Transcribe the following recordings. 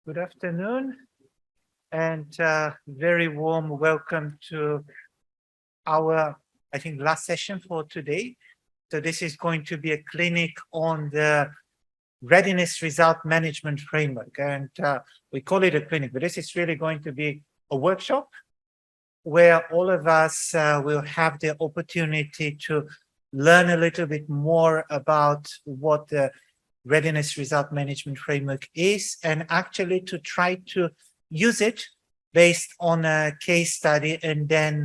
Good afternoon and very warm welcome to our, I think, last session for today. So this is going to be a clinic on the Readiness Result Management Framework. And we call it a clinic, but this is really going to be a workshop where all of us will have the opportunity to learn a little bit more about what the Readiness Result Management Framework is, and actually to try to use it based on a case study and then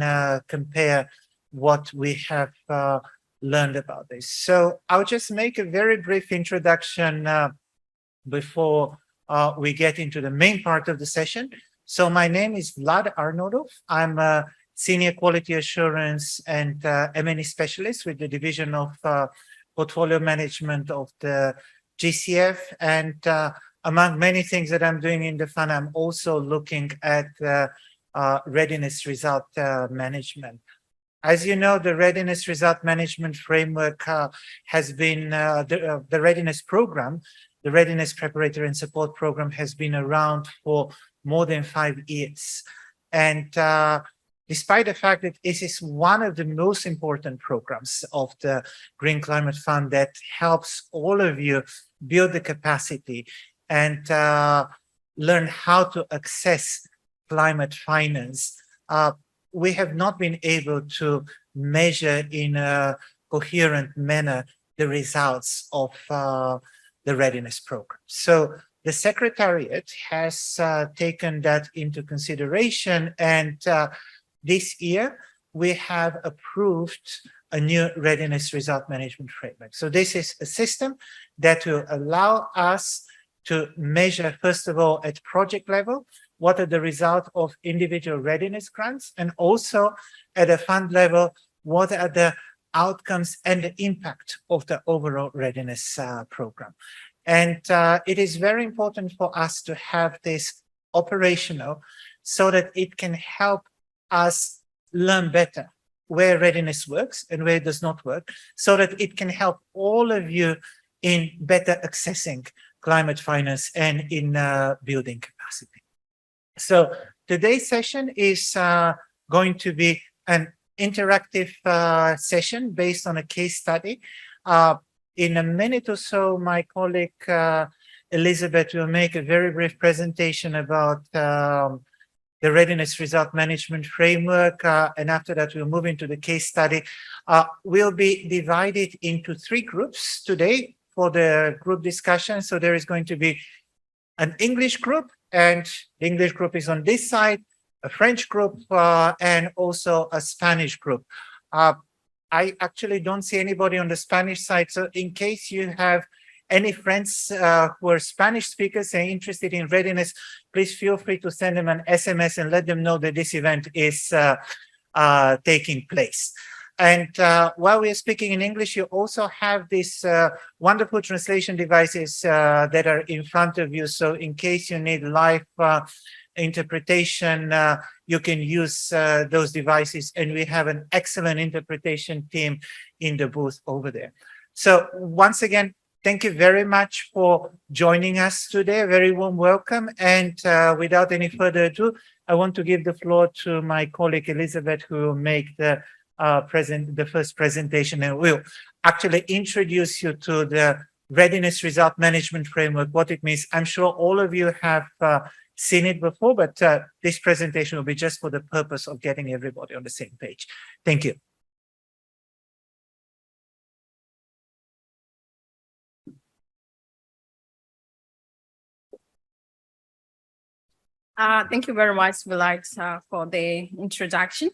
compare what we have learned about this. So I'll just make a very brief introduction before we get into the main part of the session. So my name is Vlad Arnodov. I'm a Senior Quality Assurance and M&E Specialist with the Division of Portfolio Management of the GCF, and among many things that I'm doing in the fund, I'm also looking at readiness result management. As you know, the Readiness Result Management Framework has been the Readiness Program, the Readiness Preparatory and Support Program has been around for more than 5 years. And despite the fact that this is one of the most important programs of the Green Climate Fund that helps all of you build the capacity and learn how to access climate finance, we have not been able to measure in a coherent manner the results of the readiness program. So the Secretariat has taken that into consideration, and this year we have approved a new readiness result management framework. So this is a system that will allow us to measure, first of all, at project level, what are the results of individual readiness grants, and also at a fund level, what are the outcomes and the impact of the overall readiness program. And it is very important for us to have this operational so that it can help us learn better where readiness works and where it does not work, so that it can help all of you in better accessing climate finance and in building capacity. So today's session is going to be an interactive session based on a case study. In a minute or so, my colleague Elizabeth will make a very brief presentation about the Readiness Result Management Framework, and after that we'll move into the case study. We'll be divided into 3 groups today for the group discussion. So there is going to be an English group, and the English group is on this side, a French group, and also a Spanish group. I actually don't see anybody on the Spanish side, so in case you have any friends who are Spanish speakers and interested in readiness, please feel free to send them an SMS and let them know that this event is taking place. And while we are speaking in English, you also have these wonderful translation devices that are in front of you. So in case you need live interpretation, you can use those devices, and we have an excellent interpretation team in the booth over there. So once again, thank you very much for joining us today. A very warm welcome. And without any further ado, I want to give the floor to my colleague Elizabeth, who will make the first presentation, and will actually introduce you to the Readiness Result Management Framework, what it means. I'm sure all of you have seen it before, but this presentation will be just for the purpose of getting everybody on the same page. Thank you. Thank you very much, Vlad, for the introduction.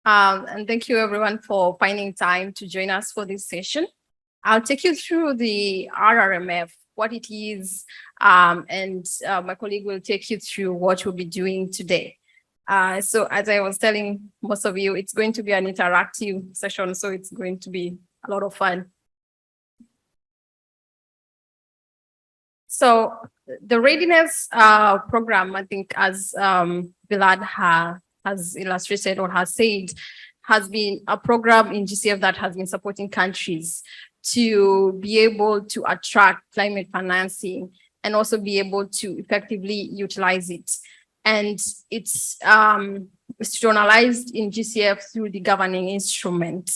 And thank you everyone for finding time to join us for this session. I'll take you through the RRMF, what it is, and my colleague will take you through what we'll be doing today. So as I was telling most of you, it's going to be an interactive session, so it's going to be a lot of fun. So the readiness program, I think, as Vlad has illustrated or has said, has been a program in GCF that has been supporting countries to be able to attract climate financing and also be able to effectively utilize it. And it's institutionalized in GCF through the governing instrument.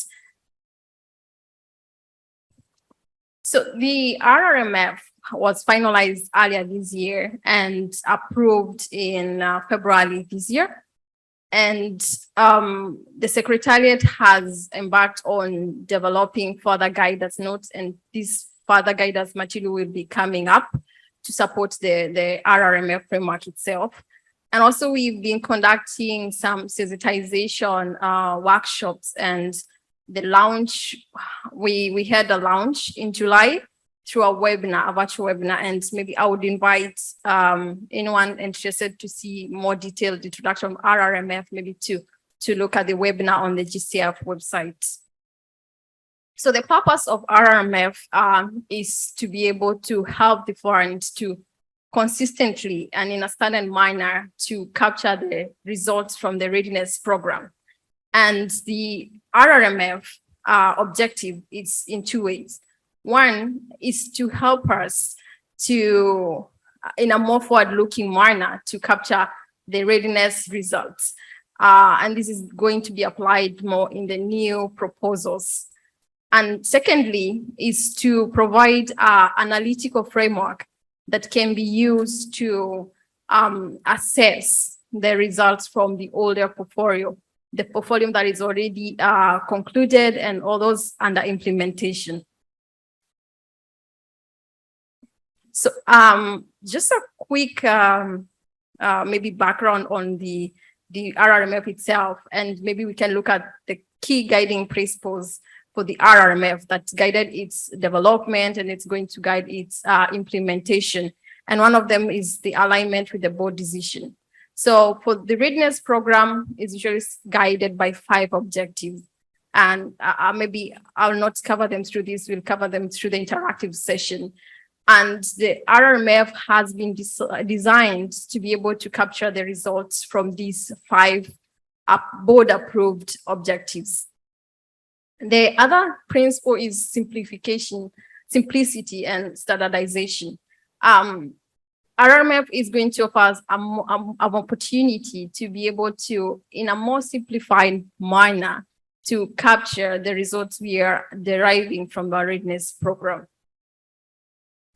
So the RRMF was finalized earlier this year and approved in February this year. And the Secretariat has embarked on developing further guidance notes, and this further guidance material will be coming up to support the RRMF framework itself. And also we've been conducting some sensitization workshops, and the launch, we had a launch in July through a webinar, a virtual webinar, and maybe I would invite anyone interested to see more detailed introduction of RRMF, maybe to look at the webinar on the GCF website. So the purpose of RRMF is to be able to help the foreign to consistently and in a standard manner to capture the results from the readiness program. And the RRMF objective is in two ways. One is to help us to, in a more forward-looking manner, to capture the readiness results. And this is going to be applied more in the new proposals. And secondly, is to provide an analytical framework that can be used to assess the results from the older portfolio, the portfolio that is already concluded and all those under implementation. So just a quick maybe background on the RRMF itself, and maybe we can look at the key guiding principles for the RRMF that guided its development and it's going to guide its implementation. And one of them is the alignment with the board decision. So for the readiness program, it's usually guided by 5 objectives. And maybe I'll not cover them through this, we'll cover them through the interactive session. And the RRMF has been designed to be able to capture the results from these 5 board-approved objectives. The other principle is simplicity and standardization. RRMF is going to offer us an opportunity to be able to, in a more simplified manner, to capture the results we are deriving from the readiness program.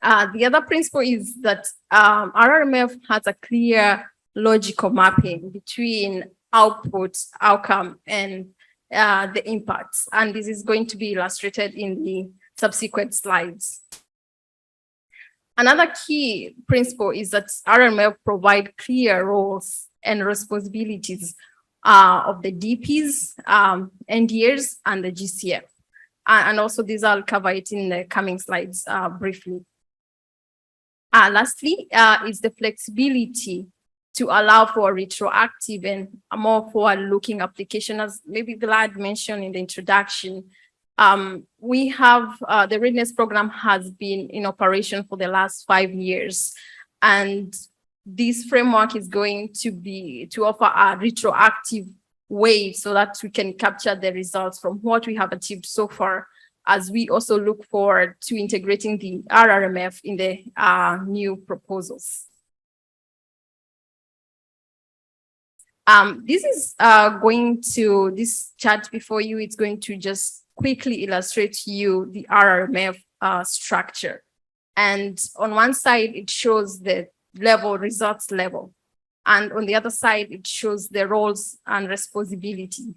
The other principle is that RRMF has a clear logical mapping between output, outcome, and the impacts. And this is going to be illustrated in the subsequent slides. Another key principle is that RRMF provide clear roles and responsibilities of the DPs, NDAs, and the GCF. And also these I'll cover it in the coming slides briefly. Lastly, is the flexibility to allow for a retroactive and a more forward-looking application, as maybe Vlad mentioned in the introduction. We have, the readiness program has been in operation for the last 5 years. And this framework is going to offer a retroactive way so that we can capture the results from what we have achieved so far, as we also look forward to integrating the RRMF in the new proposals. This is this chart before you, it's going to just quickly illustrate to you the RRMF structure. And on one side, it shows the results level. And on the other side, it shows the roles and responsibility.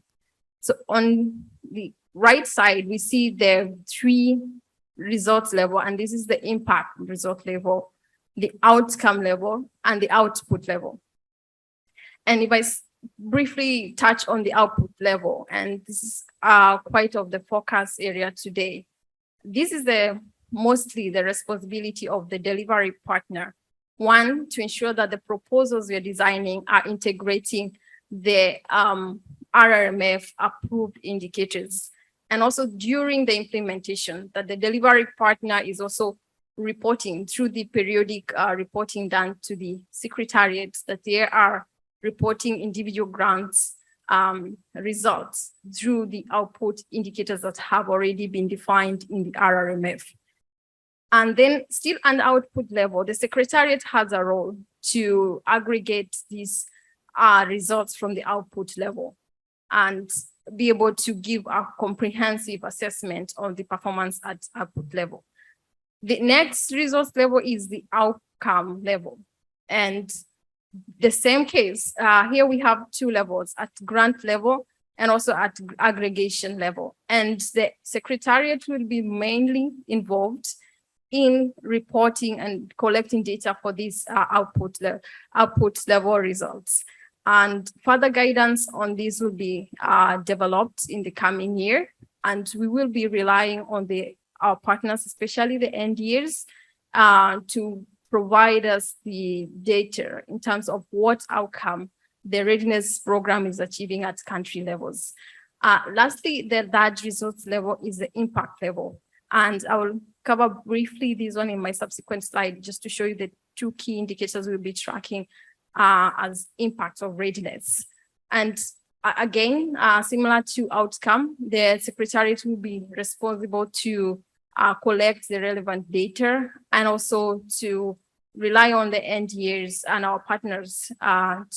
So on the right side, we see the 3 results level, and this is the impact result level, the outcome level, and the output level. And if I briefly touch on the output level, and this is quite of the focus area today, this is mostly the responsibility of the delivery partner. One, to ensure that the proposals we are designing are integrating the RRMF approved indicators. And also during the implementation, that the delivery partner is also reporting through the periodic reporting done to the Secretariat, that they are reporting individual grants results through the output indicators that have already been defined in the RRMF. And then still at the output level, the Secretariat has a role to aggregate these results from the output level and be able to give a comprehensive assessment of the performance at output level. The next resource level is the outcome level. And the same case, here we have two levels, at grant level and also at aggregation level. And the Secretariat will be mainly involved in reporting and collecting data for these output level results. And further guidance on this will be developed in the coming year. And we will be relying on our partners, especially the NDAs, to provide us the data in terms of what outcome the readiness program is achieving at country levels. Lastly, the third resource level is the impact level. And I will cover briefly this one in my subsequent slide, just to show you the two key indicators we'll be tracking as impacts of readiness. And again, similar to outcome, the Secretariat will be responsible to collect the relevant data and also to rely on the NDAs and our partners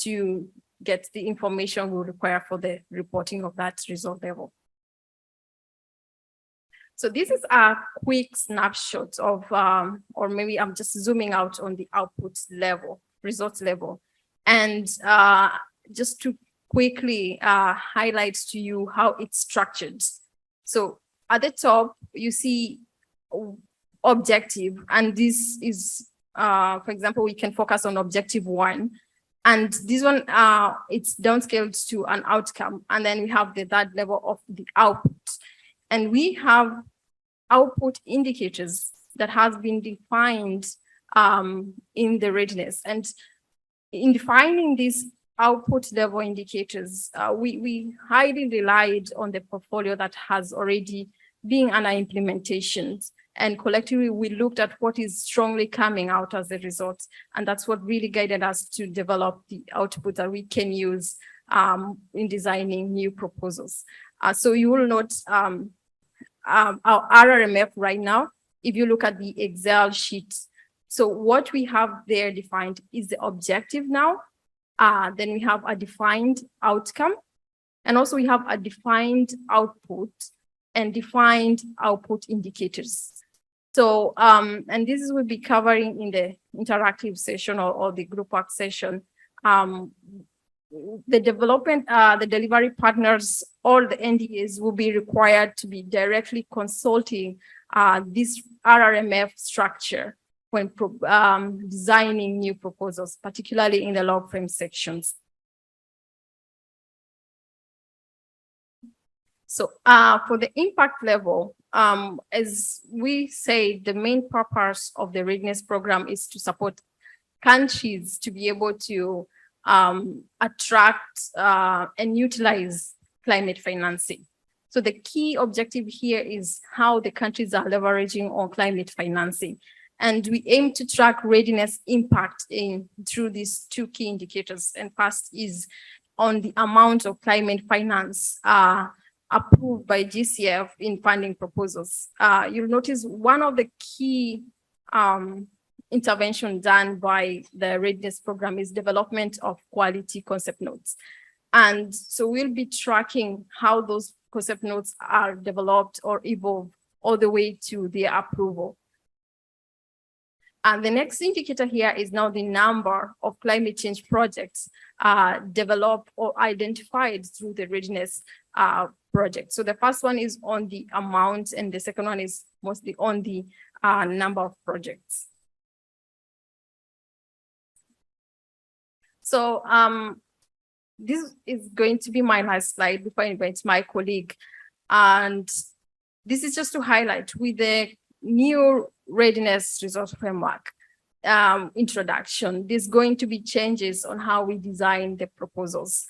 to get the information we require for the reporting of that result level. So this is a quick snapshot of, or maybe I'm just zooming out on the output level, results level. And just to quickly highlight to you how it's structured. So at the top, you see objective, and this is, for example, we can focus on objective 1. And this one, it's downscaled to an outcome. And then we have the third level of the output. And we have output indicators that has been defined in the readiness. And in defining these output level indicators, we highly relied on the portfolio that has already been under implementation. And collectively, we looked at what is strongly coming out as a result. And that's what really guided us to develop the output that we can use in designing new proposals. So you will note our RRMF right now, if you look at the Excel sheet. So what we have there defined is the objective now. Then we have a defined outcome. And also we have a defined output and defined output indicators. So, and this will be covering in the interactive session or the group work session. The development, the delivery partners, or the NDAs will be required to be directly consulting this RRMF structure when designing new proposals, particularly in the log frame sections. So for the impact level, as we say, the main purpose of the readiness program is to support countries to be able to attract and utilize climate financing. So the key objective here is how the countries are leveraging on climate financing. And we aim to track readiness impact through these two key indicators. And first is on the amount of climate finance approved by GCF in funding proposals. You'll notice one of the key intervention done by the readiness program is development of quality concept notes. And so we'll be tracking how those concept notes are developed or evolve all the way to their approval. And the next indicator here is now the number of climate change projects developed or identified through the readiness project. So the first one is on the amount, and the second one is mostly on the number of projects. So this is going to be my last slide before I invite my colleague. And this is just to highlight with the new readiness resource framework introduction, there's going to be changes on how we design the proposals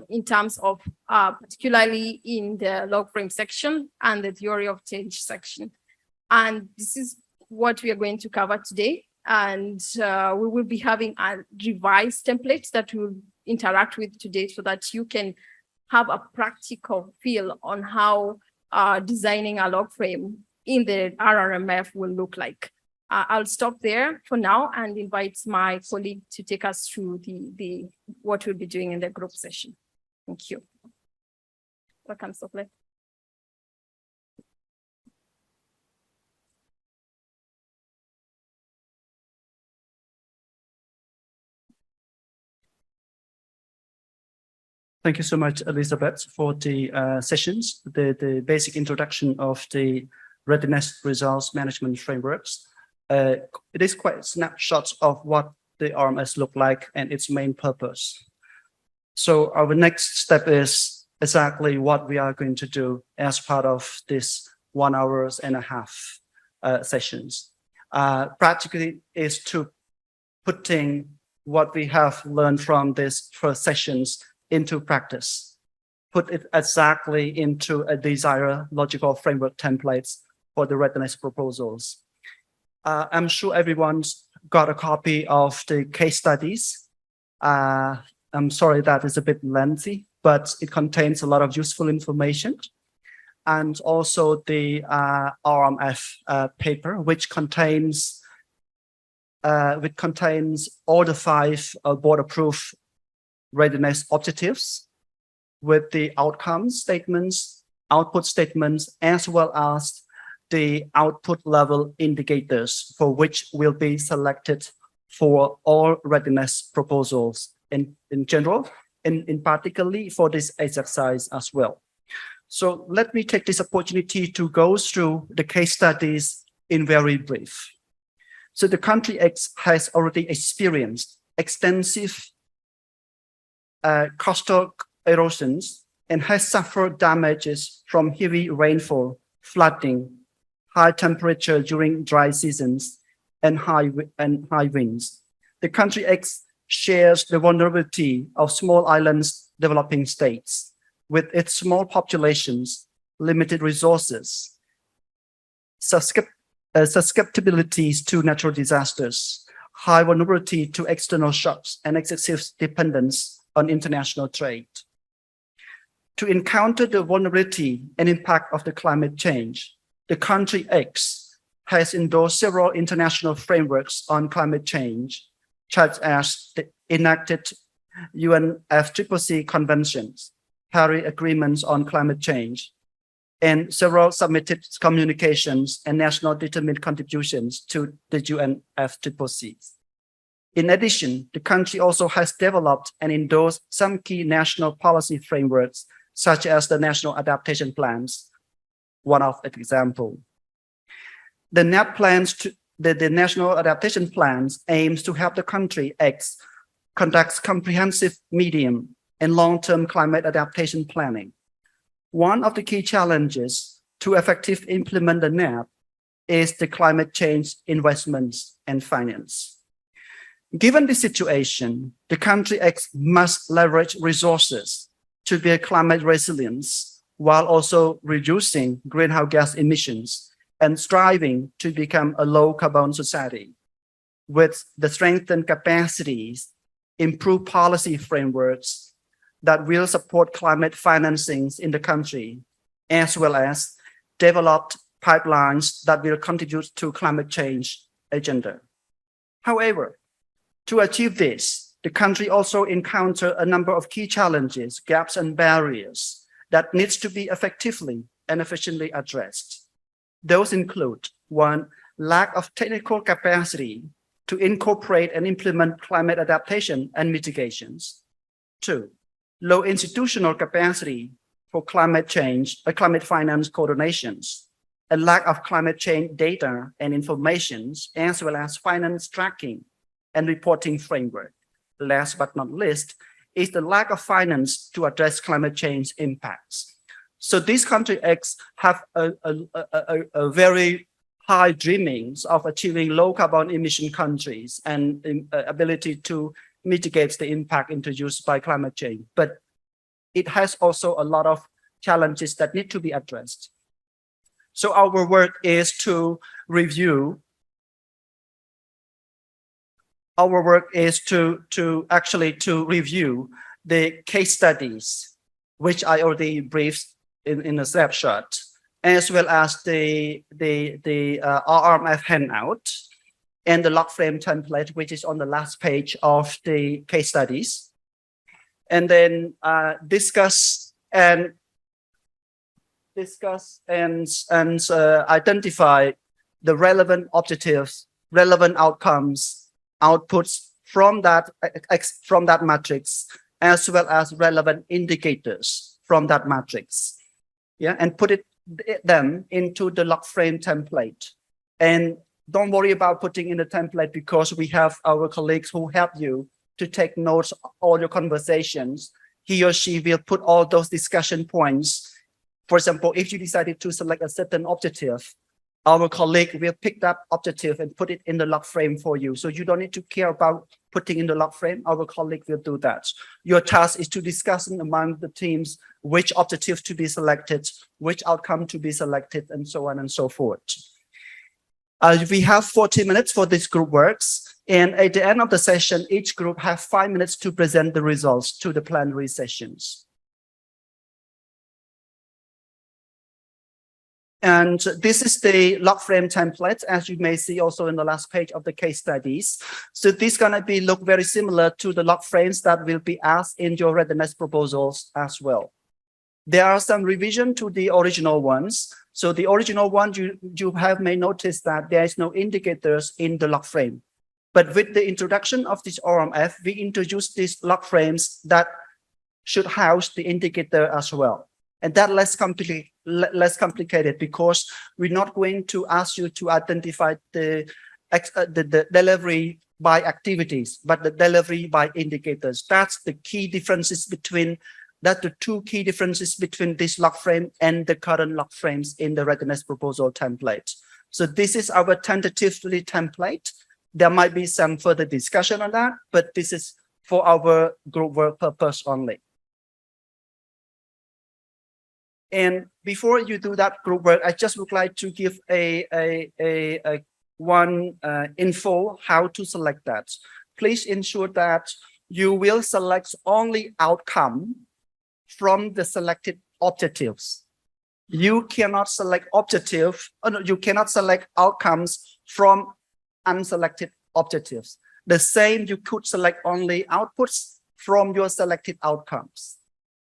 in terms of particularly in the log frame section and the theory of change section. And this is what we are going to cover today. And we will be having a revised template that we'll interact with today so that you can have a practical feel on how designing a log frame in the RRMF will look like. I'll stop there for now and invite my colleague to take us through the what we'll be doing in the group session. Thank you. Welcome, Sople. Thank you so much, Elizabeth, for the sessions, the basic introduction of the readiness results management frameworks. It is quite snapshots of what the RMS look like and its main purpose. So our next step is exactly what we are going to do as part of this 1.5 hours sessions. Practically is to putting what we have learned from this first sessions into practice, put it exactly into a desired logical framework templates for the readiness proposals. I'm sure everyone's got a copy of the case studies. I'm sorry that is a bit lengthy, but it contains a lot of useful information. And also the RRMF paper, which contains all the 5 board-approved readiness objectives with the outcomes statements, output statements, as well as the output level indicators for which will be selected for all readiness proposals in general, in particularly for this exercise as well. So let me take this opportunity to go through the case studies in very brief. So the country X has already experienced extensive coastal erosions and has suffered damages from heavy rainfall, flooding, high temperature during dry seasons, and high winds. The country X shares the vulnerability of small islands developing states with its small populations, limited resources, susceptibilities to natural disasters, high vulnerability to external shocks, and excessive dependence on international trade. To encounter the vulnerability and impact of the climate change, the country X has endorsed several international frameworks on climate change, such as the enacted UNFCCC conventions, Paris agreements on climate change, and several submitted communications and national determined contributions to the UNFCCC. In addition, the country also has developed and endorsed some key national policy frameworks, such as the National Adaptation Plans, one of the example. The National Adaptation Plans aims to help the country X conduct comprehensive medium and long-term climate adaptation planning. One of the key challenges to effectively implement the NAP is the climate change investments and finance. Given the situation, the country X must leverage resources to build climate resilience while also reducing greenhouse gas emissions and striving to become a low carbon society. With the strengthened capacities, improved policy frameworks that will support climate financings in the country, as well as developed pipelines that will contribute to climate change agenda. However, to achieve this, the country also encountered a number of key challenges, gaps, and barriers that needs to be effectively and efficiently addressed. Those include: 1, lack of technical capacity to incorporate and implement climate adaptation and mitigations. 2, low institutional capacity for climate finance coordinations, a lack of climate change data and information, as well as finance tracking and reporting framework. Last but not least is the lack of finance to address climate change impacts. So this country X have a very high dreamings of achieving low carbon emission countries and ability to mitigate the impact introduced by climate change. But it has also a lot of challenges that need to be addressed. So our work is to review. Our work is to review the case studies, which I already briefed in a snapshot, as well as the RRMF handout and the log frame template, which is on the last page of the case studies. And then discuss and identify the relevant objectives, relevant outcomes, outputs from that matrix, as well as relevant indicators from that matrix. Yeah, and put them into the log frame template. And don't worry about putting in the template, because we have our colleagues who help you to take notes of all your conversations. He or she will put all those discussion points. For example, if you decided to select a certain objective, our colleague will pick that objective and put it in the log frame for you. So you don't need to care about putting in the log frame. Our colleague will do that. Your task is to discuss among the teams which objective to be selected, which outcome to be selected, and so on and so forth. We have 40 minutes for this group works. And at the end of the session, each group have 5 minutes to present the results to the plenary sessions. And this is the log frame template, as you may see also in the last page of the case studies. So this is going to look very similar to the log frames that will be asked in your readiness proposals as well. There are some revision to the original ones. So the original one, you may notice that there is no indicators in the log frame. But with the introduction of this RRMF, we introduced these log frames that should house the indicator as well. And that less complicated, because we're not going to ask you to identify the delivery by activities, but the delivery by indicators. That's the key differences between the two key differences between this log frame and the current log frames in the readiness proposal template. So this is our tentatively template. There might be some further discussion on that, but this is for our group work purpose only. And before you do that group work, I just would like to give one info how to select that. Please ensure that you will select only outcome from the selected objectives. You cannot select you cannot select outcomes from unselected objectives. The same, you could select only outputs from your selected outcomes.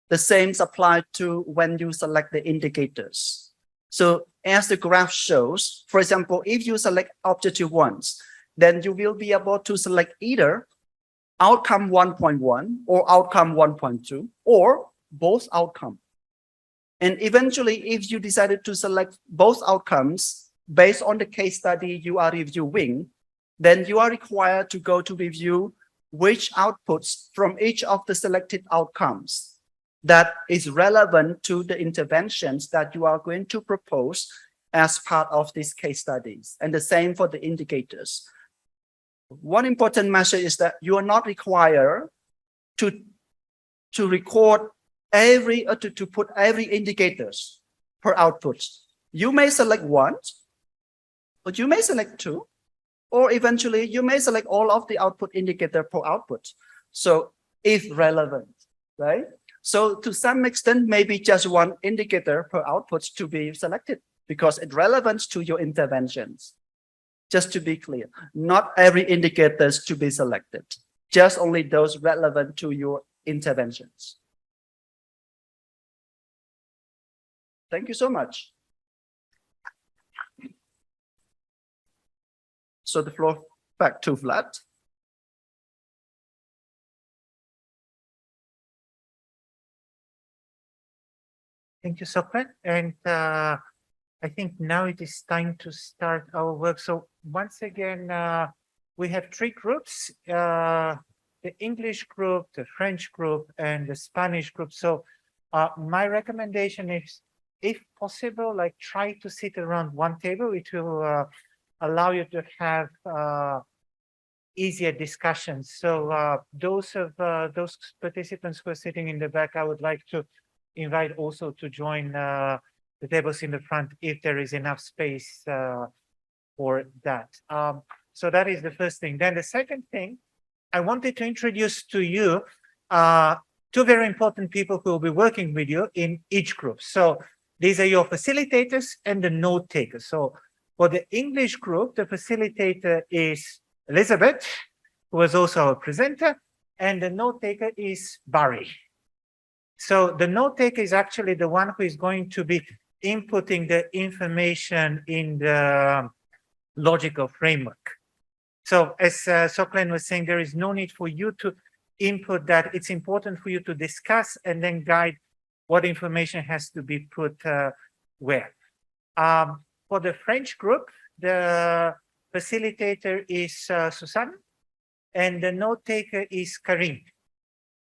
The same applies to when you select the indicators. So as the graph shows, for example, if you select objective 1, then you will be able to select either outcome 1.1 or outcome 1.2 or both outcomes. And eventually, if you decided to select both outcomes based on the case study you are reviewing, then you are required to go to review which outputs from each of the selected outcomes that is relevant to the interventions that you are going to propose as part of these case studies. And the same for the indicators. One important message is that you are not required to record to put every indicators per output. You may select 1, or you may select 2, or eventually you may select all of the output indicator per output. So if relevant, right? So to some extent, maybe just one indicator per output to be selected because it's relevant to your interventions. Just to be clear, not every indicator is to be selected, just only those relevant to your interventions. Thank you so much. So the floor back to Vlad. Thank you, Sokrat. And I think now it is time to start our work. So once again, we have 3 groups, the English group, the French group, and the Spanish group. So my recommendation is, if possible, like try to sit around one table. It will allow you to have easier discussions. So those participants who are sitting in the back, I would like to invite also to join the tables in the front if there is enough space for that. So that is the first thing. Then the second thing, I wanted to introduce to you 2 very important people who will be working with you in each group. So these are your facilitators and the note takers. So for the English group, the facilitator is Elizabeth, who was also our presenter, and the note taker is Barry. So the note taker is actually the one who is going to be inputting the information in the logical framework. So as Soklen was saying, there is no need for you to input that. It's important for you to discuss and then guide what information has to be put where. For the French group, the facilitator is Susanne, and the note taker is Karim.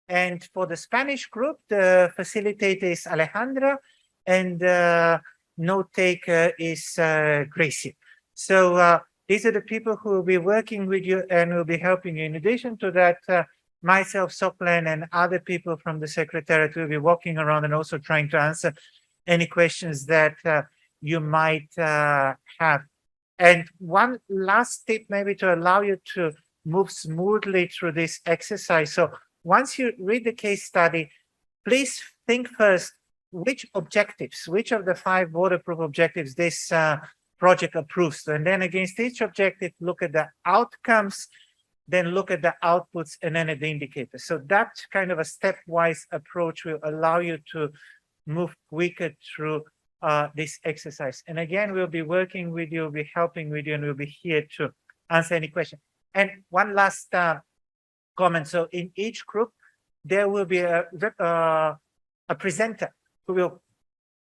And for the Spanish group, the facilitator is Alejandra, and the note taker is Gracie. So these are the people who will be working with you and will be helping you. In addition to that, myself, Soklen, and other people from the Secretariat will be walking around and also trying to answer any questions that you might have. And one last tip, maybe to allow you to move smoothly through this exercise. So once you read the case study, please think first which objectives, which of the 5 waterproof objectives this project approves. And then against each objective, look at the outcomes, then look at the outputs, and then at the indicators. So that kind of a stepwise approach will allow you to move quicker through this exercise. And again, we'll be working with you, we'll be helping with you, and we'll be here to answer any question. And one last comment. So in each group, there will be a presenter who will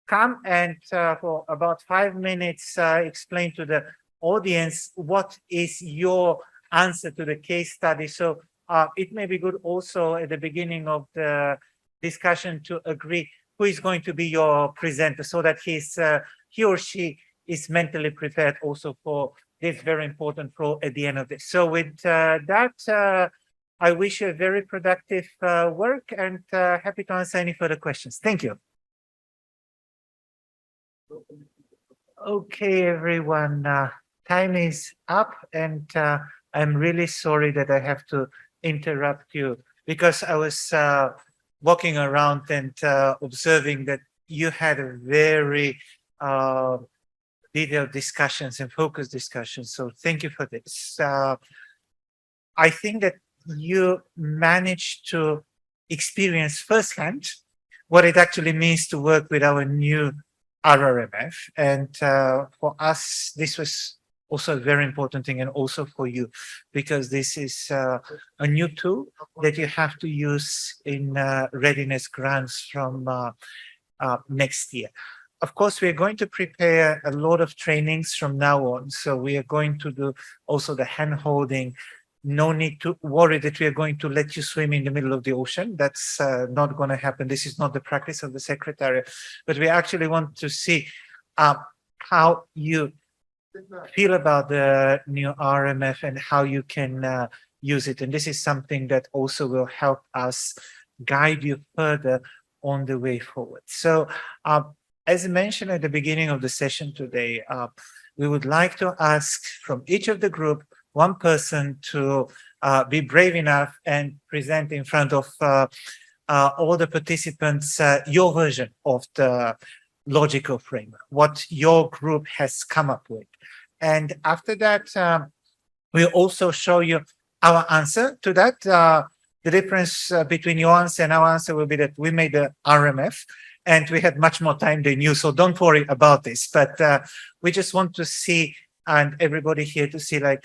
come and for about 5 minutes explain to the audience what is your answer to the case study. So it may be good also at the beginning of the discussion to agree who is going to be your presenter, so that he or she is mentally prepared also for this very important role at the end of this. So with that, I wish you a very productive work, and happy to answer any further questions. Thank you. Okay, everyone, time is up, and I'm really sorry that I have to interrupt you, because I was walking around and observing that you had a very detailed discussions and focused discussions. So thank you for this. I think that you managed to experience firsthand what it actually means to work with our new RRMF. And for us, this was also a very important thing, and also for you, because this is a new tool that you have to use in readiness grants from next year. Of course, we are going to prepare a lot of trainings from now on. So we are going to do also the hand holding. No need to worry that we are going to let you swim in the middle of the ocean. That's not going to happen. This is not the practice of the Secretariat, but we actually want to see how you feel about the new RMF and how you can use it. And this is something that also will help us guide you further on the way forward. So as I mentioned at the beginning of the session today, we would like to ask from each of the group, one person to be brave enough and present in front of all the participants your version of the logical framework, what your group has come up with. And after that, we'll also show you our answer to that. The difference between your answer and our answer will be that we made the RMF and we had much more time than you. So don't worry about this. But we just want to see, and everybody here to see, like,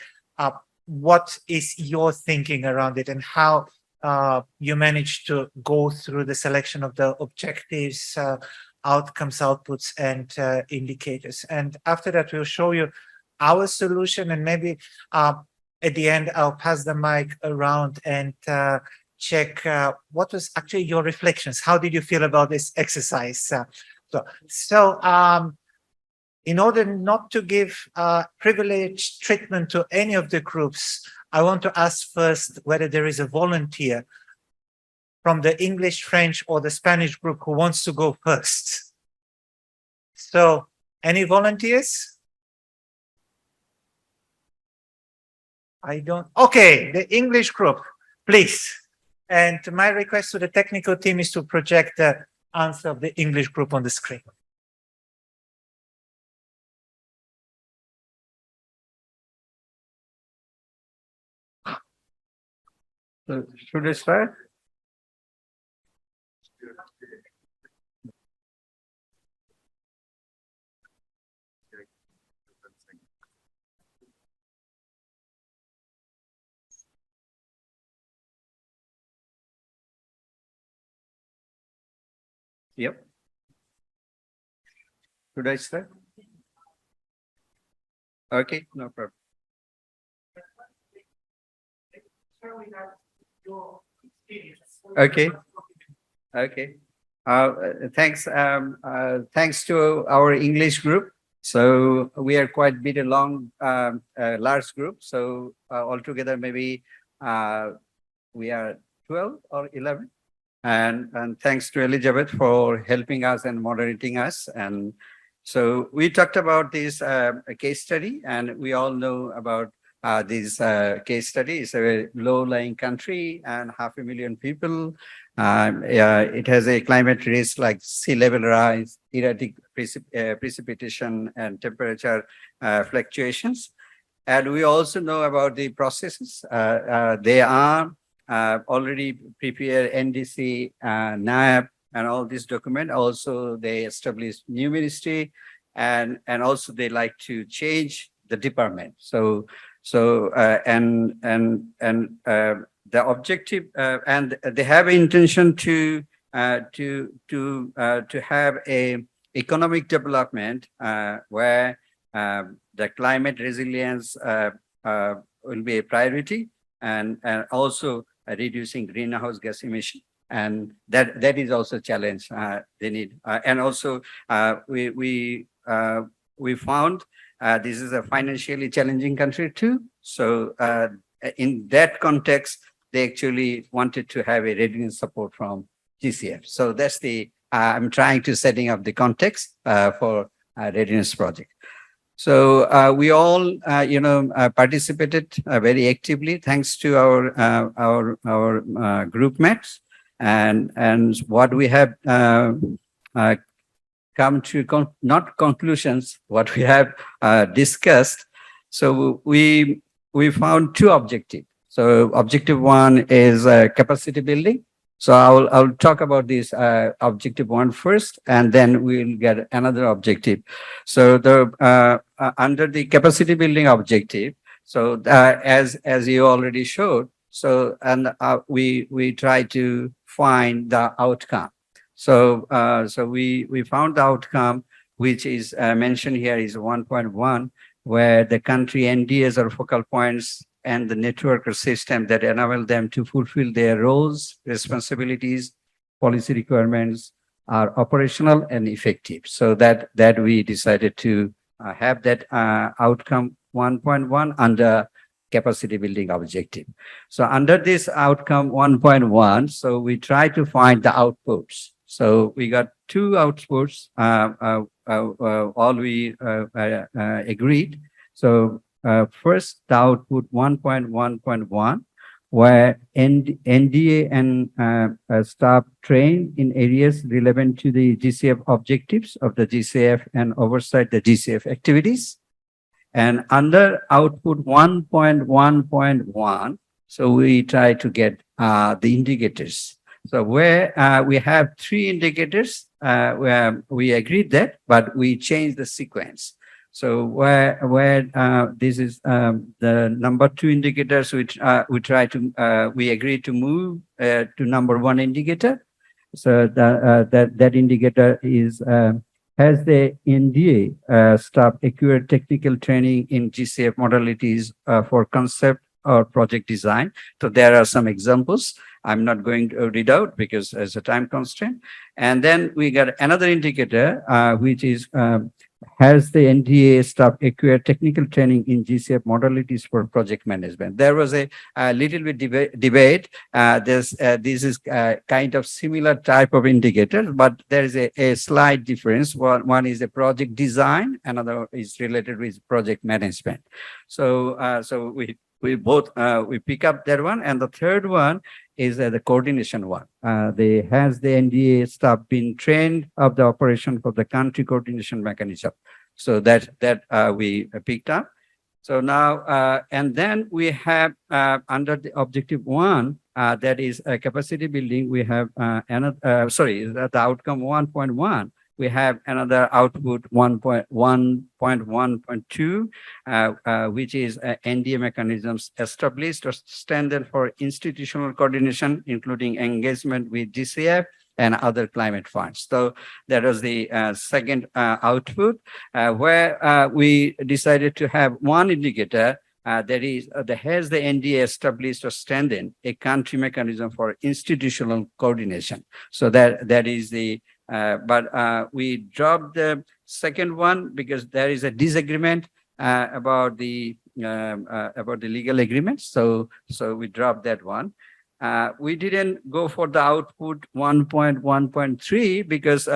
what is your thinking around it and how you managed to go through the selection of the objectives, outcomes, outputs, and indicators. And after that, we'll show you our solution, and maybe at the end, I'll pass the mic around and check what was actually your reflections. How did you feel about this exercise? In order not to give privileged treatment to any of the groups, I want to ask first whether there is a volunteer from the English, French, or the Spanish group who wants to go first. So, any volunteers? I don't. Okay, the English group, please. And my request to the technical team is to project the answer of the English group on the screen. So should I start? Yep. Should I start? Okay, no problem. Okay. Okay. Thanks to our English group. So we are quite bit along, large group. So altogether maybe we are 12 or 11. And thanks to Elizabeth for helping us and moderating us. And so we talked about this case study, and we all know about this case study. It's a low-lying country and 500,000 people. It has a climate risk like sea level rise, erratic precipitation, and temperature fluctuations. And we also know about the processes. They are already prepare NDC, NAP, and all these documents. Also, they established new ministry, and also they like to change the department. So the objective, and they have intention to have a economic development where the climate resilience will be a priority, and also reducing greenhouse gas emission, and that is also a challenge they need. And also we found this is a financially challenging country too. So in that context, they actually wanted to have a readiness support from GCF. So that's the I'm trying to setting up the context for readiness project. So we all, participated very actively, thanks to our group mates, and what we have come to not conclusions, what we have discussed. So we found two objectives. So objective one is capacity building. So I'll talk about this objective one first, and then we'll get another objective. So the under the capacity building objective, so as you already showed, so and we try to find the outcome. So we found the outcome, which is mentioned here is 1.1, where the country NDAs are focal points and the network or system that enable them to fulfill their roles, responsibilities, policy requirements are operational and effective. So that we decided to have that outcome 1.1 under capacity building objective. So under this outcome 1.1, so we try to find the outputs. So we got two outputs, all we agreed. So first, the output 1.1.1, where NDA and staff trained in areas relevant to the GCF objectives of the GCF and oversight the GCF activities. And under output 1.1.1, so we try to get the indicators. So where we have three indicators, where we agreed that, but we changed the sequence. So where this is the number two indicators, which we agreed to move to number one indicator. So that indicator is has the NDA staff accurate technical training in GCF modalities for concept or project design. So there are some examples. I'm not going to read out because there's a time constraint. And then we got another indicator, which is has the NDA staff acquired technical training in GCF modalities for project management. There was a little bit debate. This is kind of similar type of indicator, but there is a slight difference. One is a project design, another is related with project management. So we both we pick up that one, and the third one is the coordination one. Has the NDA staff been trained of the operation for the country coordination mechanism? So that we picked up. So now and then we have under the objective one, that is capacity building. We have another, the outcome 1.1. We have another output 1.1.2, which is NDA mechanisms established or standard for institutional coordination, including engagement with GCF and other climate funds. So that was the second output, where we decided to have one indicator that has the NDA established or standing a country mechanism for institutional coordination. So that is the but we dropped the second one because there is a disagreement about the legal agreements. So we dropped that one. We didn't go for the output 1.1.3 because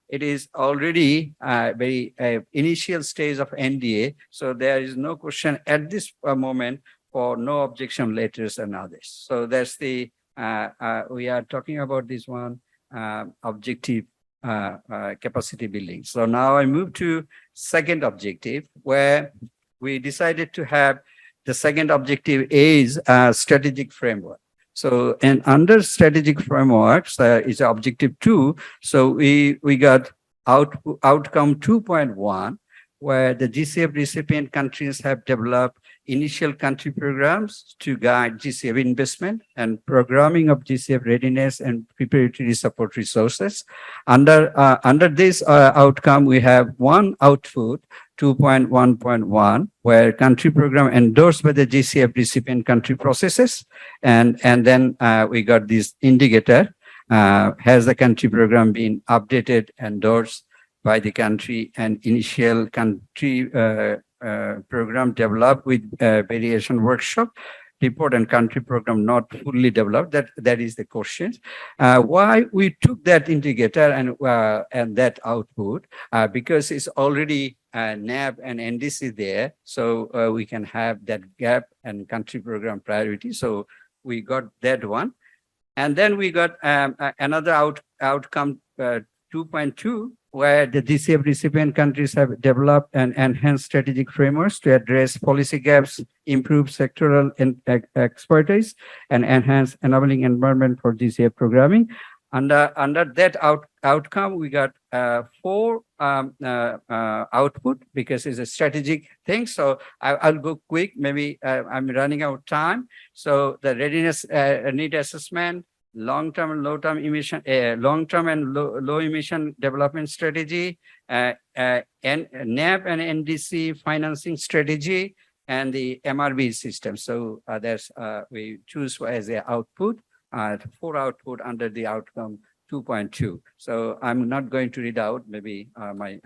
it is already very initial stage of NDA. So there is no question at this moment for no objection letters and others. So that's the, we are talking about this one, objective capacity building. So now I move to second objective, where we decided to have the second objective is strategic framework. So, and under strategic frameworks is objective 2. So we got outcome 2.1, where the GCF recipient countries have developed initial country programs to guide GCF investment and programming of GCF readiness and preparatory support resources. Under this outcome, we have one output 2.1.1, where country program endorsed by the GCF recipient country processes. And then we got this indicator, has the country program been updated, endorsed by the country, and initial country program developed with variation workshop report and country program not fully developed. That is the question. Why we took that indicator and that output, because it's already NAB and NDC there, so we can have that gap and country program priority. So we got that one, and then we got another outcome 2.2, where the GCF recipient countries have developed and enhanced strategic frameworks to address policy gaps, improve sectoral expertise, and enhance enabling environment for GCF programming. Under that outcome, we got 4 output because it's a strategic thing. So I'll go quick. Maybe I'm running out of time. So the readiness need assessment, long-term and low-term emission, long-term and low emission development strategy, and NAB and NDC financing strategy, and the MRB system. So there's we choose as a output, 4 output under the outcome 2.2. So I'm not going to read out. Maybe my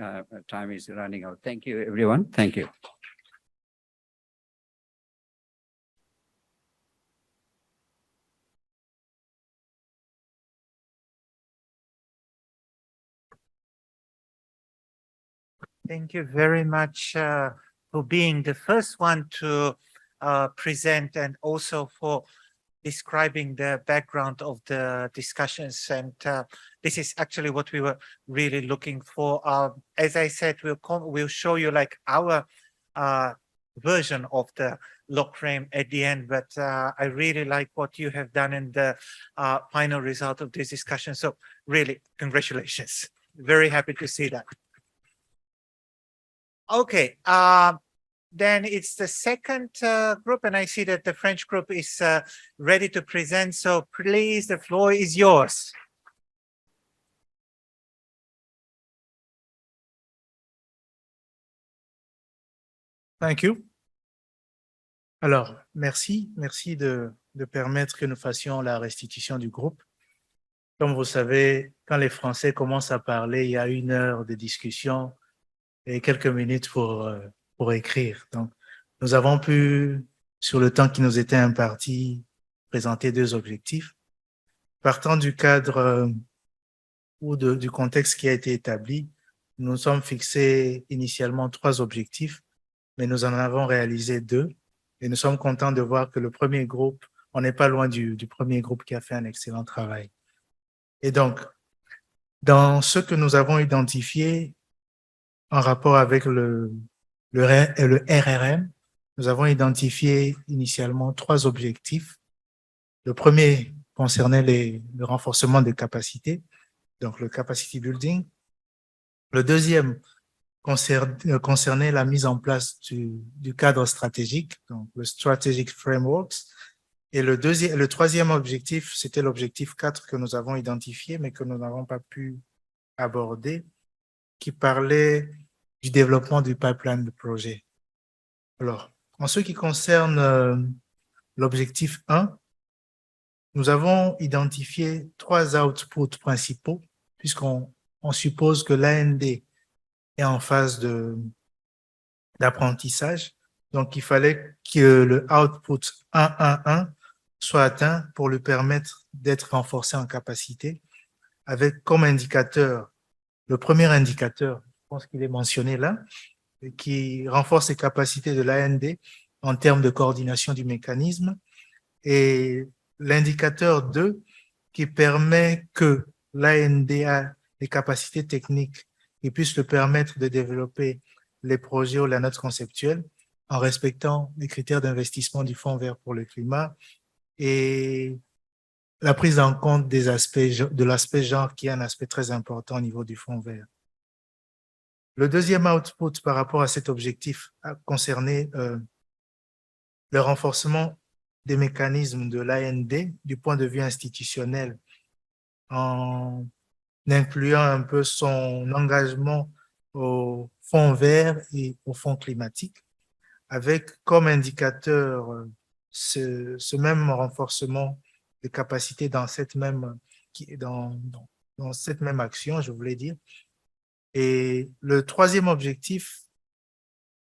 time is running out. Thank you, everyone. Thank you. Thank you very much for being the first one to present, and also for describing the background of the discussions. And this is actually what we were really looking for. As I said, we'll show you like our version of the log frame at the end, but I really like what you have done in the final result of this discussion. So really, congratulations. Very happy to see that. Okay, then it's the second group, and I see that the French group is ready to present. So please, the floor is yours. Thank you. Alors, merci de permettre que nous fassions la restitution du groupe. Comme vous savez, quand les Français commencent à parler, il y a 1 heure de discussion et quelques minutes pour écrire. Donc, nous avons pu, sur le temps qui nous était imparti, présenter 2 objectifs. Partant du cadre ou du contexte qui a été établi, nous nous sommes fixés initialement 3 objectifs, mais nous en avons réalisé 2. Et nous sommes contents de voir que le premier groupe, on n'est pas loin du premier groupe qui a fait un excellent travail. Et donc, dans ce que nous avons identifié, en rapport avec le RRM, nous avons identifié initialement 3 objectifs Le premier concernait le renforcement des capacités, donc le capacity building. Le deuxième concernait la mise en place du cadre stratégique, donc le strategic frameworks. Et le troisième objectif, c'était l'objectif 4 que nous avons identifié, mais que nous n'avons pas pu aborder, qui parlait du développement du pipeline de projet. Alors, en ce qui concerne l'objectif 1, nous avons identifié 3 outputs principaux, puisqu'on suppose que l'AND est en phase d'apprentissage. Donc, il fallait que le output 1.1.1 soit atteint pour lui permettre d'être renforcé en capacité, avec comme indicateur, le premier indicateur, je pense qu'il est mentionné là, qui renforce les capacités de l'AND en termes de coordination du mécanisme, et l'indicateur 2 qui permet que l'AND a les capacités techniques qui puissent le permettre de développer les projets ou la note conceptuelle en respectant les critères d'investissement du Fonds vert pour le climat et la prise en compte des aspects de l'aspect genre qui est un aspect très important au niveau du Fonds vert. Le deuxième output par rapport à cet objectif a concerné le renforcement des mécanismes de l'AND du point de vue institutionnel en incluant un peu son engagement au Fonds vert et au Fonds climatique, avec comme indicateur ce même renforcement de capacité dans cette même action, je voulais dire. Et le troisième objectif,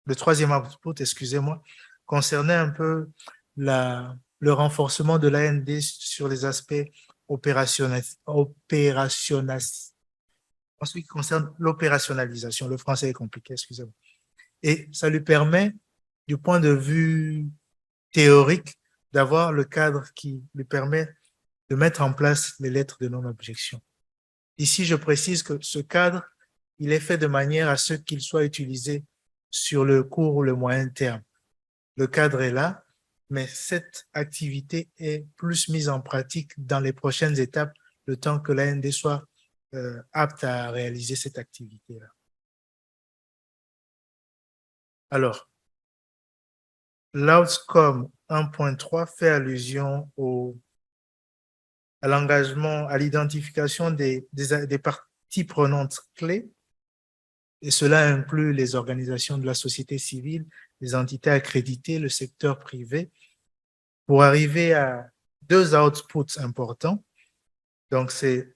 le troisième output, excusez-moi, concernait un peu le renforcement de l'AND sur les aspects opérationnels. En ce qui concerne l'opérationnalisation, le français est compliqué, excusez-moi. Et ça lui permet, du point de vue théorique, d'avoir le cadre qui lui permet de mettre en place les lettres de non-objection. Ici, je précise que ce cadre, il est fait de manière à ce qu'il soit utilisé sur le court ou le moyen terme. Le cadre est là, mais cette activité est plus mise en pratique dans les prochaines étapes, le temps que l'AND soit apte à réaliser cette activité-là. Alors, l'outcome 1.3 fait allusion à l'engagement, à l'identification des parties prenantes clés, et cela inclut les organisations de la société civile, les entités accréditées, le secteur privé, pour arriver à 2 outputs importants. Donc, c'est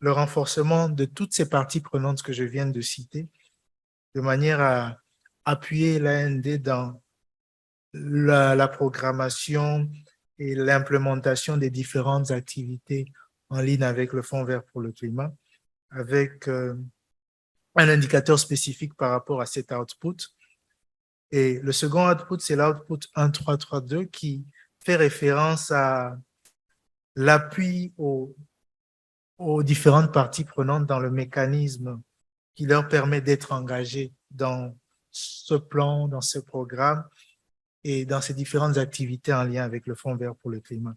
le renforcement de toutes ces parties prenantes que je viens de citer, de manière à appuyer l'AND dans la programmation et l'implémentation des différentes activités en ligne avec le Fonds vert pour le climat, avec un indicateur spécifique par rapport à cet output. Et le second output, c'est l'output 1.3.3.2 qui fait référence à l'appui aux différentes parties prenantes dans le mécanisme qui leur permet d'être engagés dans ce plan, dans ce programme et dans ces différentes activités en lien avec le Fonds vert pour le climat.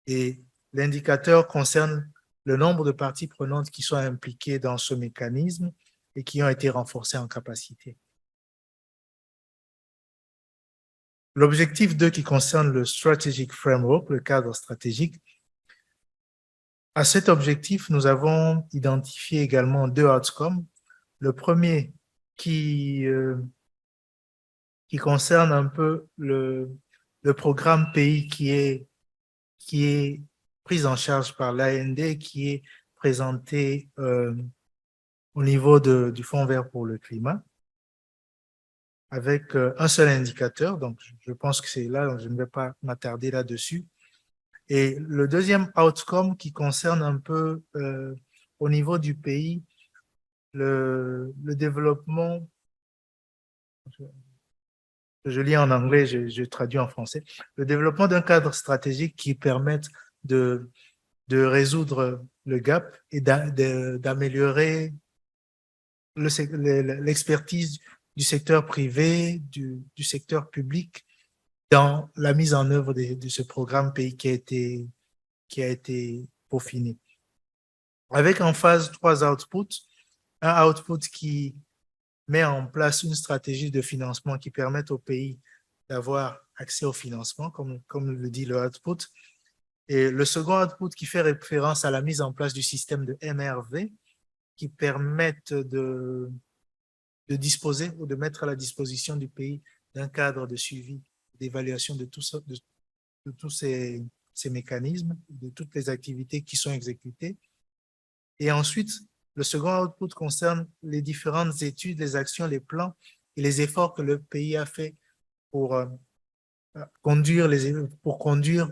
Et l'indicateur concerne le nombre de parties prenantes qui sont impliquées dans ce mécanisme et qui ont été renforcées en capacité. L'objectif 2 qui concerne le Strategic Framework, le cadre stratégique. À cet objectif, nous avons identifié également 2 outcomes. Le premier qui concerne un peu le programme pays qui est pris en charge par l'AND, qui est présenté au niveau du Fonds vert pour le climat, avec un seul indicateur. Donc, je pense que c'est là, donc je ne vais pas m'attarder là-dessus. Et le deuxième outcome qui concerne un peu au niveau du pays, le développement, je lis en anglais, je traduis en français, le développement d'un cadre stratégique qui permette de résoudre le gap et d'améliorer l'expertise du secteur privé, du secteur public dans la mise en œuvre de ce programme pays qui a été qui a été peaufiné. Avec en phase 3 outputs, un output qui met en place une stratégie de financement qui permette au pays d'avoir accès au financement, comme le dit le output. Et le second output qui fait référence à la mise en place du système de MRV qui permettent de disposer ou de mettre à la disposition du pays d'un cadre de suivi, d'évaluation de tous ces mécanismes, de toutes les activités qui sont exécutées. Et ensuite, le second output concerne les différentes études, les actions, les plans et les efforts que le pays a fait pour conduire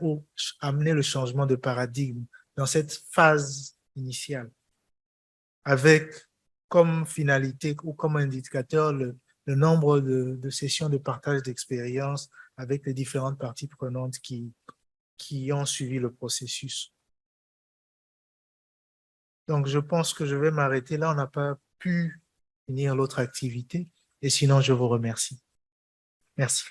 ou amener le changement de paradigme dans cette phase initiale, avec comme finalité ou comme indicateur le nombre de sessions de partage d'expérience avec les différentes parties prenantes qui ont suivi le processus. Donc, je pense que je vais m'arrêter là. On n'a pas pu finir l'autre activité. Et sinon, je vous remercie. Merci.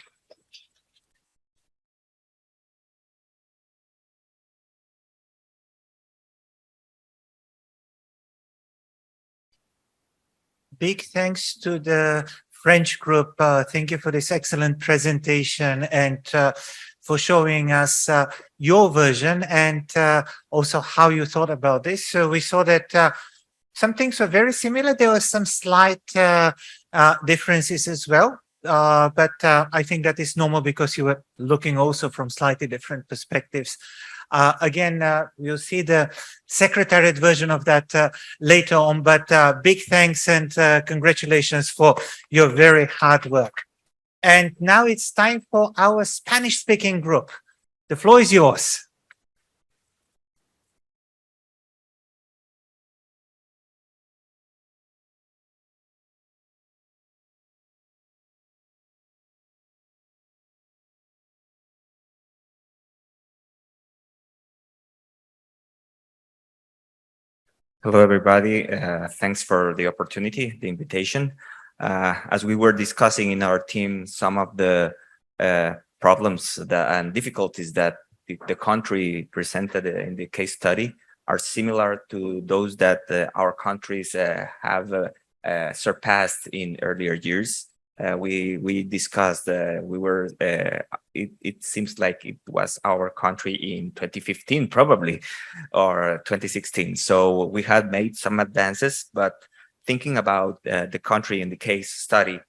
Big thanks to the French group. Thank you for this excellent presentation and for showing us your version and also how you thought about this. So we saw that some things were very similar. There were some slight differences as well. But I think that is normal because you were looking also from slightly different perspectives. Again, you'll see the secretariat version of that later on, but big thanks and congratulations for your very hard work. And now it's time for our Spanish-speaking group. The floor is yours. Hello, everybody. Thanks for the opportunity, the invitation. As we were discussing in our team, some of the problems and difficulties that the country presented in the case study are similar to those that our countries have surpassed in earlier years. We discussed, it seems like it was our country in 2015, probably, or 2016. So we had made some advances, but thinking about the country in the case study,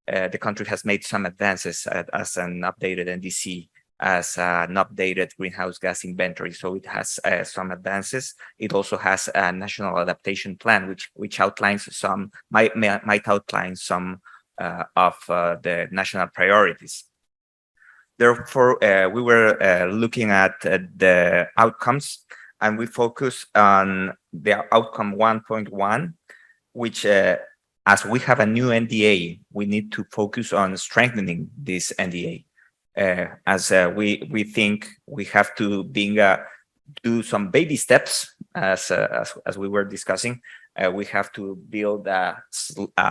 the country has made some advances as an updated NDC, as an updated greenhouse gas inventory. So it has some advances. It also has a national adaptation plan, which outlines some, might outline some of the national priorities. Therefore, we were looking at the outcomes, and we focus on the outcome 1.1, which as we have a new NDA, we need to focus on strengthening this NDA. As we think we have to do some baby steps, as we were discussing. We have to build a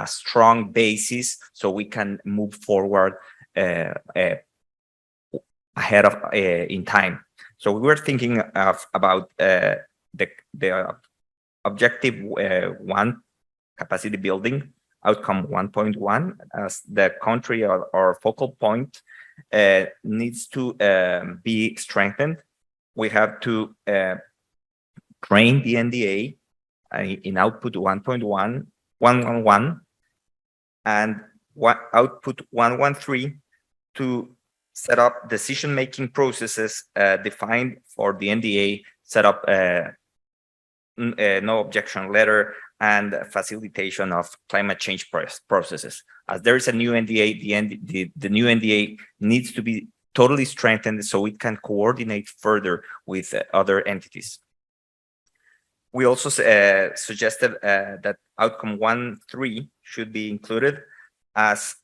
strong basis so we can move forward ahead of in time. So we were thinking about the objective 1, capacity building, outcome 1.1, as the country or focal point needs to be strengthened. We have to train the NDA in output 1.1, and output 1.13 to set up decision-making processes defined for the NDA, set up no objection letter, and facilitation of climate change processes. As there is a new NDA, the new NDA needs to be totally strengthened so it can coordinate further with other entities. We also suggested that outcome 1.3 should be included, as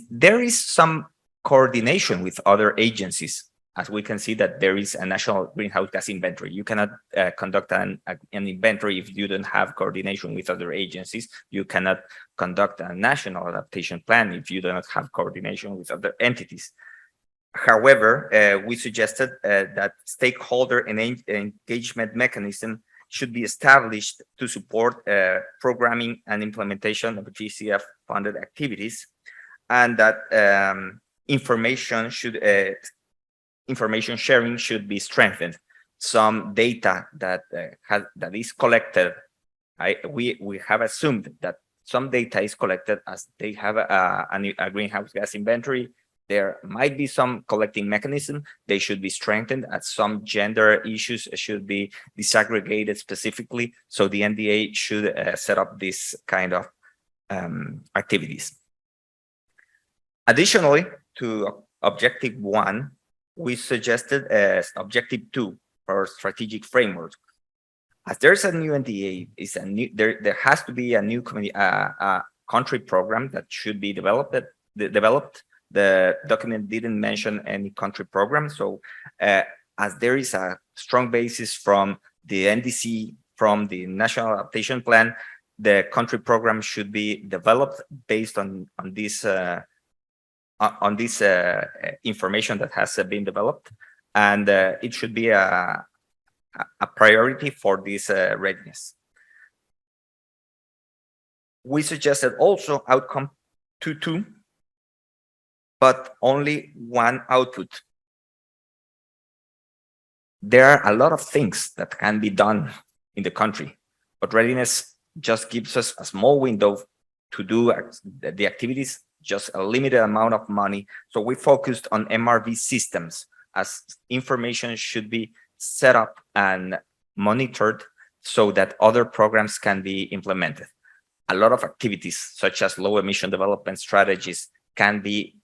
there is some coordination with other agencies. As we can see that there is a national greenhouse gas inventory. You cannot conduct an inventory if you don't have coordination with other agencies. You cannot conduct a national adaptation plan if you do not have coordination with other entities. However, we suggested that stakeholder and engagement mechanism should be established to support programming and implementation of GCF funded activities, and that information sharing should be strengthened. Some data that is collected, we have assumed that some data is collected as they have a greenhouse gas inventory. There might be some collecting mechanism. They should be strengthened, as some gender issues should be disaggregated specifically. So the NDA should set up this kind of activities. Additionally, to objective 1, we suggested objective 2 for strategic framework. As there's a new NDA, there has to be a new country program that should be developed. The document didn't mention any country program. So as there is a strong basis from the NDC, from the National Adaptation Plan, the country program should be developed based on this information that has been developed. And it should be a priority for this readiness. We suggested also outcome 2.2, but only one output. There are a lot of things that can be done in the country, but readiness just gives us a small window to do the activities, just a limited amount of money. So we focused on MRV systems, as information should be set up and monitored so that other programs can be implemented. A lot of activities, such as low emission development strategies, can be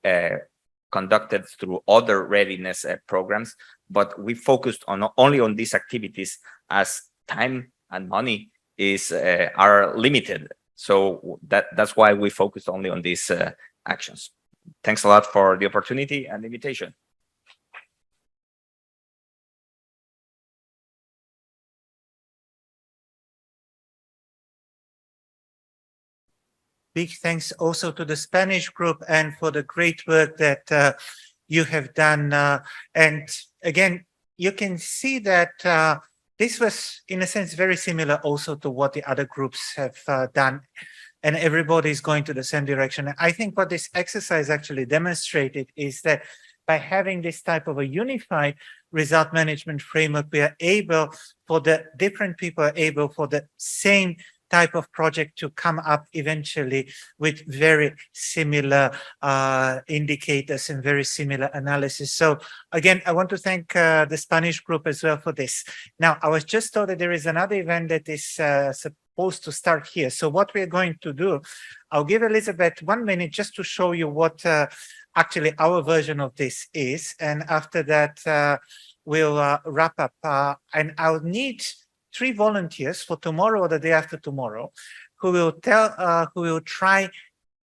conducted through other readiness programs, but we focused only on these activities as time and money are limited. So that's why we focused only on these actions. Thanks a lot for the opportunity and the invitation. Big thanks also to the Spanish group and for the great work that you have done. And again, you can see that this was, in a sense, very similar also to what the other groups have done. And everybody is going to the same direction. I think what this exercise actually demonstrated is that by having this type of a unified result management framework, we are able, for the different people are able for the same type of project to come up eventually with very similar indicators and very similar analysis. So again, I want to thank the Spanish group as well for this. Now, I was just told that there is another event that is supposed to start here. So what we're going to do, I'll give Elizabeth 1 minute just to show you what actually our version of this is. And after that, we'll wrap up. And I'll need 3 volunteers for tomorrow or the day after tomorrow, who will try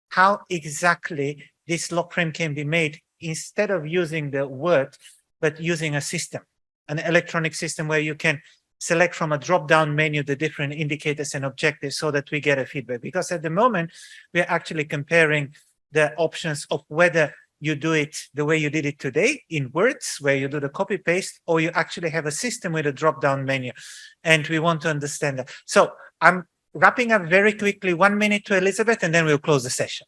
how exactly this log frame can be made instead of using the word, but using a system, an electronic system where you can select from a drop-down menu the different indicators and objectives so that we get a feedback. Because at the moment, we're actually comparing the options of whether you do it the way you did it today in words, where you do the copy paste, or you actually have a system with a drop-down menu. And we want to understand that. So I'm wrapping up very quickly, 1 minute to Elizabeth, and then we'll close the session.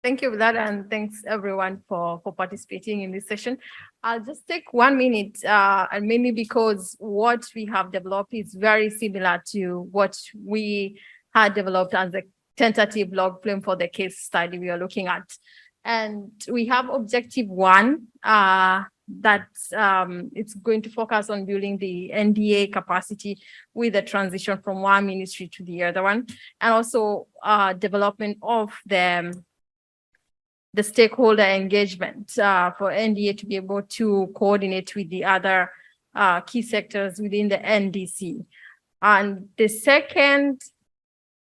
Thank you for that, and thanks everyone for participating in this session. I'll just take 1 minute, and mainly because what we have developed is very similar to what we had developed as a tentative log frame for the case study we are looking at. And we have objective 1 that it's going to focus on building the NDA capacity with the transition from one ministry to the other one, and also development of the stakeholder engagement for NDA to be able to coordinate with the other key sectors within the NDC. And the second,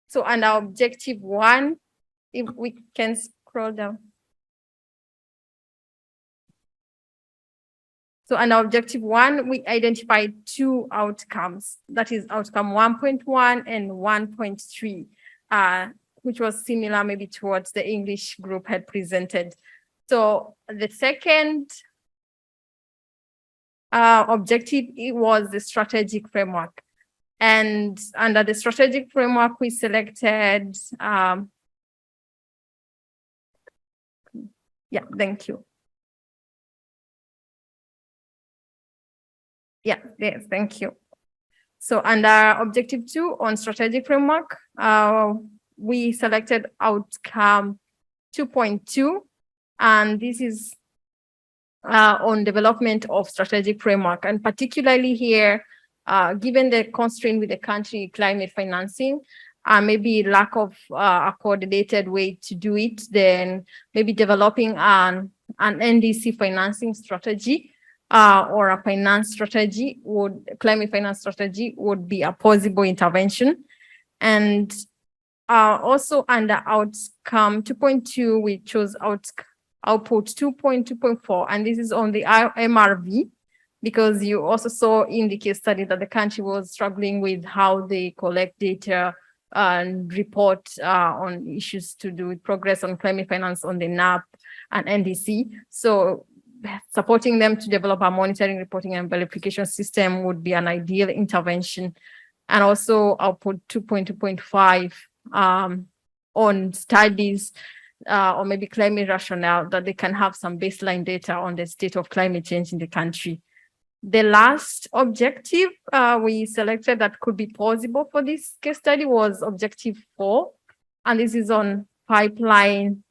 so under objective 1, if we can scroll down. So under objective 1, we identified 2 outcomes, that is outcome 1.1 and 1.3, which was similar maybe towards the English group had presented. So the second objective, it was the strategic framework. And under the strategic framework, we selected, yeah, thank you. Yeah, yes, thank you. So under objective 2 on strategic framework, we selected outcome 2.2, and this is on development of strategic framework. And particularly here, given the constraint with the country climate financing, maybe lack of a coordinated way to do it, then maybe developing an NDC financing strategy or a finance strategy climate finance strategy would be a possible intervention. And also under outcome 2.2, we chose output 2.2.4, and this is on the MRV, because you also saw in the case study that the country was struggling with how they collect data and report on issues to do with progress on climate finance on the NAP and NDC. So supporting them to develop a monitoring, reporting, and verification system would be an ideal intervention. And also output 2.2.5 on studies or maybe climate rationale, that they can have some baseline data on the state of climate change in the country. The last objective we selected that could be possible for this case study was objective 4, and this is on pipeline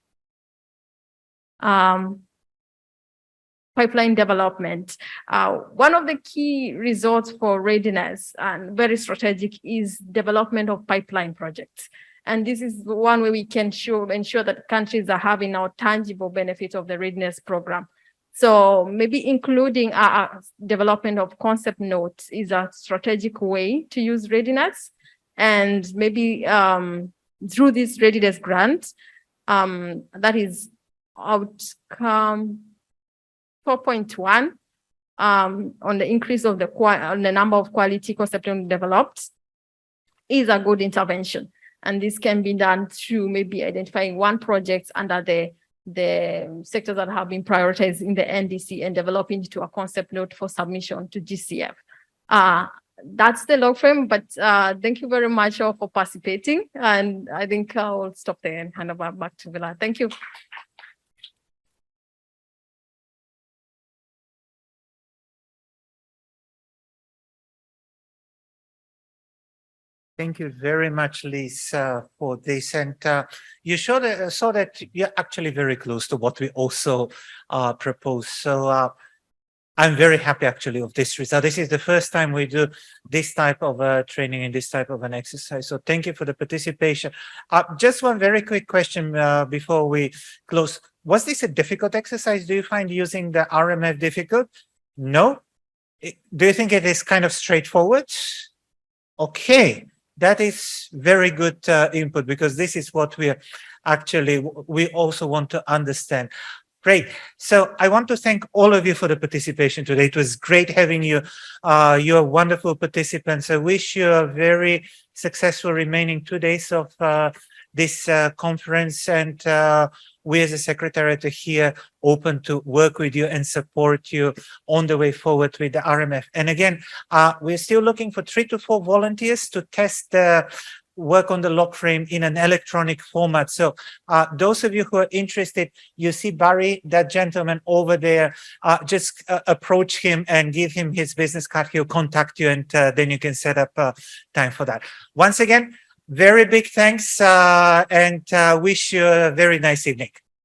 development. One of the key results for readiness and very strategic is development of pipeline projects. And this is one way we can ensure that countries are having now tangible benefits of the readiness program. So maybe including development of concept notes is a strategic way to use readiness. And maybe through this readiness grant, that is outcome 4.1 on the increase of the number of quality concept notes developed is a good intervention. And this can be done through maybe identifying one project under the sectors that have been prioritized in the NDC and developing it to a concept note for submission to GCF. That's the log frame, but thank you very much all for participating. And I think I'll stop there and hand over back to Villa. Thank you. Thank you very much, Liz, for this. And you saw that you're actually very close to what we also proposed. So I'm very happy actually of this result. This is the first time we do this type of training and this type of an exercise. So thank you for the participation. Just one very quick question before we close. Was this a difficult exercise? Do you find using the RMF difficult? No? Do you think it is kind of straightforward? Okay. That is very good input, because this is what we also want to understand. Great. So I want to thank all of you for the participation today. It was great having you. You're wonderful participants. I wish you a very successful remaining 2 days of this conference, and we as a secretariat are here open to work with you and support you on the way forward with the RMF. And again, we're still looking for 3 to 4 volunteers to test the work on the log frame in an electronic format. So those of you who are interested, you see Barry, that gentleman over there, just approach him and give him his business card. He'll contact you, and then you can set up time for that. Once again, very big thanks, and wish you a very nice evening.